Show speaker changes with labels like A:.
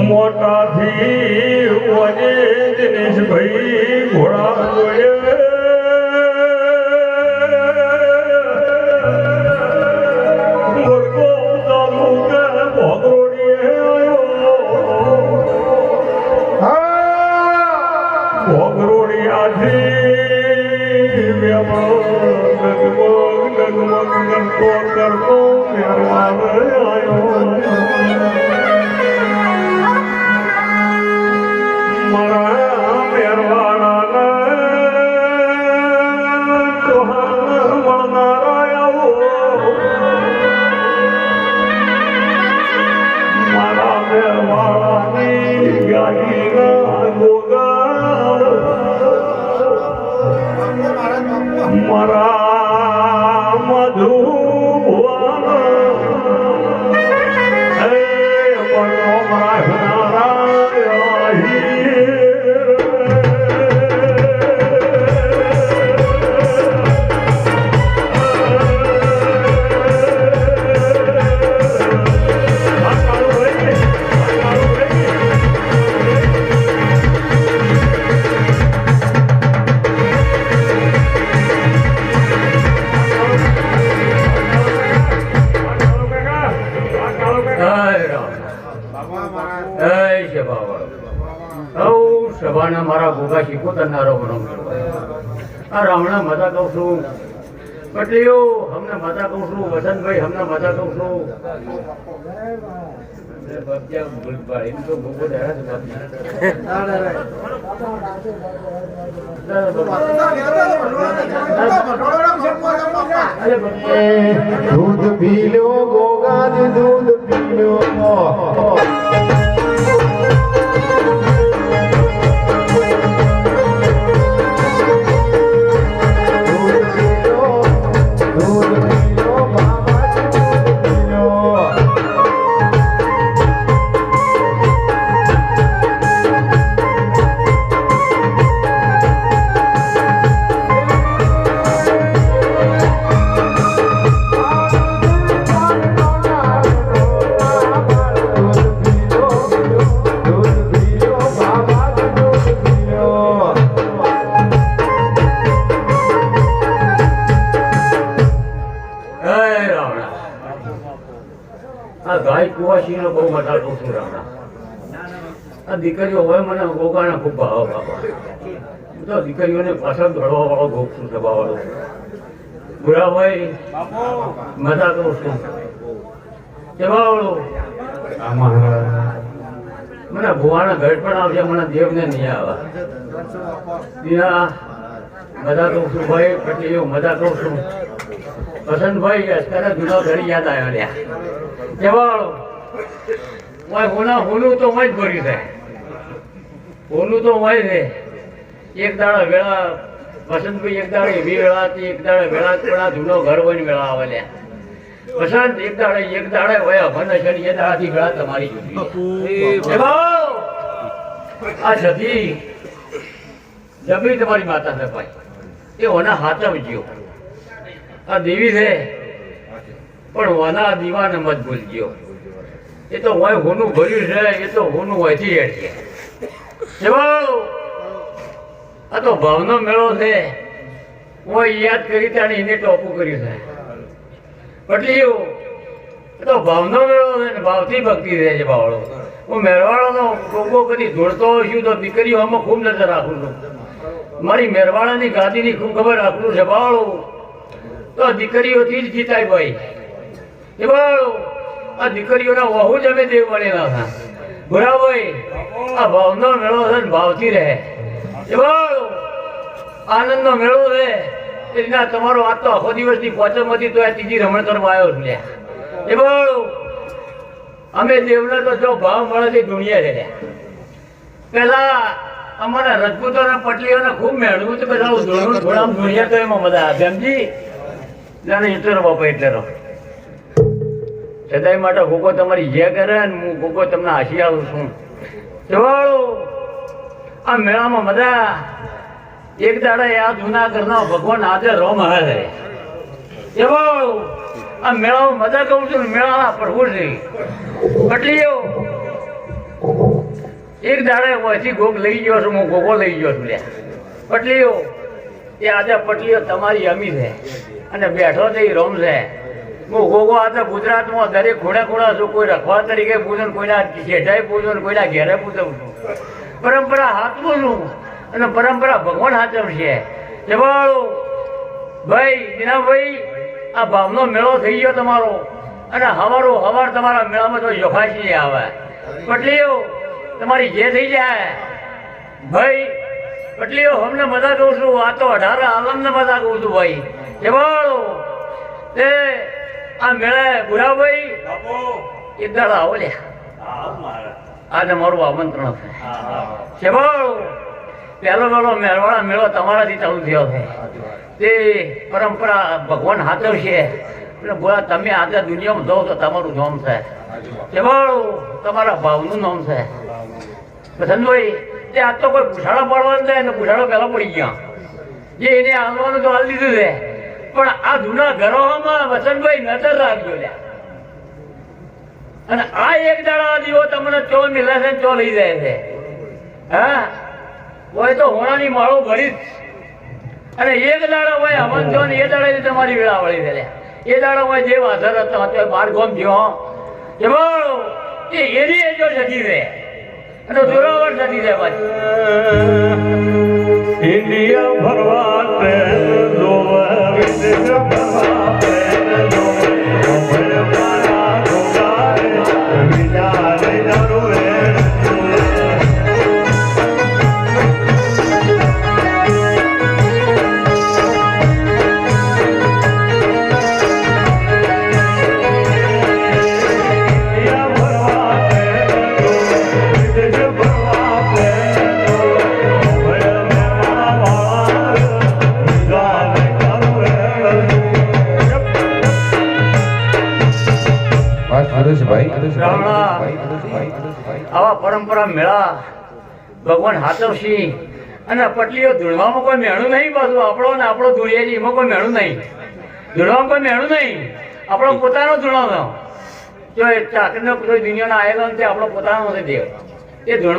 A: મોટાથી વજે દિનેશભાઈ ઘોડા જોઈએ મુર્ગો ચાલુ કે ભોગરોડીએ આવ્યો ભોગરોડિયાથી ડગમગ ગણતો કરતો મેરવાડ આવ્યો મારા ભોગા શીખો તનારો બનો આ રાવણા મજા કહું છું પટેલીઓ હમને મજા કહું છું વસંતભાઈ હમને મજા કહું છું
B: દૂધ પી લો ગોગા દૂધ પી લો દીકરીઓ હોય મને ગોગાના ખૂબ ભાવ બાપા હું તો દીકરીઓને પાછળ ઘડવા વાળો ગોપ છું સભા વાળો બુરાભાઈ મજા કરું છું સભા વાળો મને ભુવાના ઘર પણ આવશે મને દેવને નહીં આવવા ત્યાં મજા કરું છું ભાઈ પટેલીઓ મજા કરું છું વસંતભાઈ અત્યારે જૂનો ઘડી યાદ આવ્યો લ્યા સભા વાળો હોનું તો મજ ભર્યું છે હોનું તો હોય છે એક દાડા વેળા વસંતભાઈ એક દાડે એવી વેળા હતી એક દાડે વેળા પેલા જૂનો ઘર હોય ને વેળા આવે લ્યા વસંત એક દાડે હોય અભન શનિ એ દાડાથી વેળા તમારી જુદી આ સતી જમી તમારી માતા છે ભાઈ એ ઓના હાચવજો આ દેવી છે પણ ઓના દીવાને મત ભૂલજો એ તો હોય હોનું ભર્યું છે એ તો હોનું હોયથી હેઠ છે આ તો ભાવનો મેળો છે હું યાદ કરી ત્યાં એને ટોપું કર્યું છે પટલીઓ એ તો ભાવનો મેળો છે ને ભાવથી ભક્તિ રહે છે બાવળો હું મેરવાળાનો ટોપો કદી ધોળતો છું તો દીકરીઓ આમાં ખૂબ નજર રાખું છું મારી મેરવાળાની ગાદીની ખૂબ ખબર રાખું છે બાવળો તો દીકરીઓથી જ જીતાય ભાઈ એ બાવળો આ દીકરીઓના વહુ જ અમે દેવ બનેલા હતા બરાબર આ ભાવનો મેળો છે ને ભાવથી રહે આનંદનો મેળો છે એના તમારો આજ તો આખો દિવસની પોચમથી તો આ ત્રીજી રમણ કરવા આવ્યો છું એ બોલ અમે દેવને તો જો ભાવ મળે છે દુનિયા છે પેલા અમારા રજપૂતોના પટલીઓને ખૂબ મેળવું તો બધા થોડા દુનિયા તો એમાં બધા સમજી જાણે ઇન્ટર બાપા એટલે રહો સદાય માટે ગોગો તમારી જે કરે ને હું ગોગો તમને હાસી આવું છું ચવાળો આ મેળામાં બધા એક દાડે આ જૂના ઘરના ભગવાન આજે રોમ હે એવો આ મેળામાં મજા કહું છું ને મેળાના પ્રભુ છે પટલીઓ એક દાડે ઓછી ગોગ લઈ ગયો છું હું ગોગો લઈ ગયો છું લ્યા પટલીઓ એ આજે પટલીઓ તમારી અમી છે અને બેઠો છે એ રોમ છે હું ગોગો આજે ગુજરાતમાં દરેક ખૂણે ખૂણા છું કોઈ રખવા તરીકે પૂજન કોઈના શેઠાએ પૂજન કોઈના ઘેરે પૂજવું છું પરંપરા હાથવું છું અને પરંપરા ભગવાન હાચવશે જવાળો ભાઈ દીનાભાઈ આ ભાવનો મેળો થઈ ગયો તમારો અને હવાર તમારા મેળામાં તો યોખાશી આવે પટલીઓ તમારી જે થઈ જાય ભાઈ પટલીઓ અમને મજા કહું છું આ તો 18 આલમને મજા કહું છું ભાઈ જવાળો એ આ મેળે ગુરાભાઈ એક દાડા આવો લે આજે મારું આમંત્રણ છે જવાળો પહેલો મેળવાળા મેળો તમારાથી ચાલુ થયો છે તે પરંપરા ભગવાન હાચવશે એટલે બોલા તમે આજે દુનિયામાં જાઓ તો તમારું નામ છે કેવાળું તમારા ભાવનું નામ છે વસંતભાઈ તે આજ તો કોઈ પૂછાડા પાડવાનું થાય ને પૂછાડો પહેલા પડી ગયા જે એને આલવાનું તો હાલ દીધું છે પણ આ જૂના ઘરોમાં વસંતભાઈ નજર રાખજો લ્યા અને આ એક દાડા દીવો તમને ચો મિલે છે ચો લઈ જાય છે હા હોય તો હોણાની માળો ભરીશ અને એક દાડા હોય હવન થયો ને એ દાડે તમારી વેળા વળી દે એ દાડા હોય જે વાસર હતો બાર ગોમ થયો એ બોલો એ એની જો જતી રહે અને જોરાવર જતી રહે પાછી
C: ઇન્ડિયા ભરવા
B: આવા પરંપરા મેળા ભગવાન હાચવશી અને પટલીઓ ધૂળવામાં કોઈ મેણું નહીં પાછું આપણો ને આપણો ધૂળીએ એમાં કોઈ મેણું નહીં ધૂળવામાં કોઈ મેણું નહીં આપણો પોતાનો ધૂળવાનો જો એ ચાકરીનો કોઈ દુનિયાનો આવેલો નથી આપણો પોતાનો નથી દેવ એ ધૂળ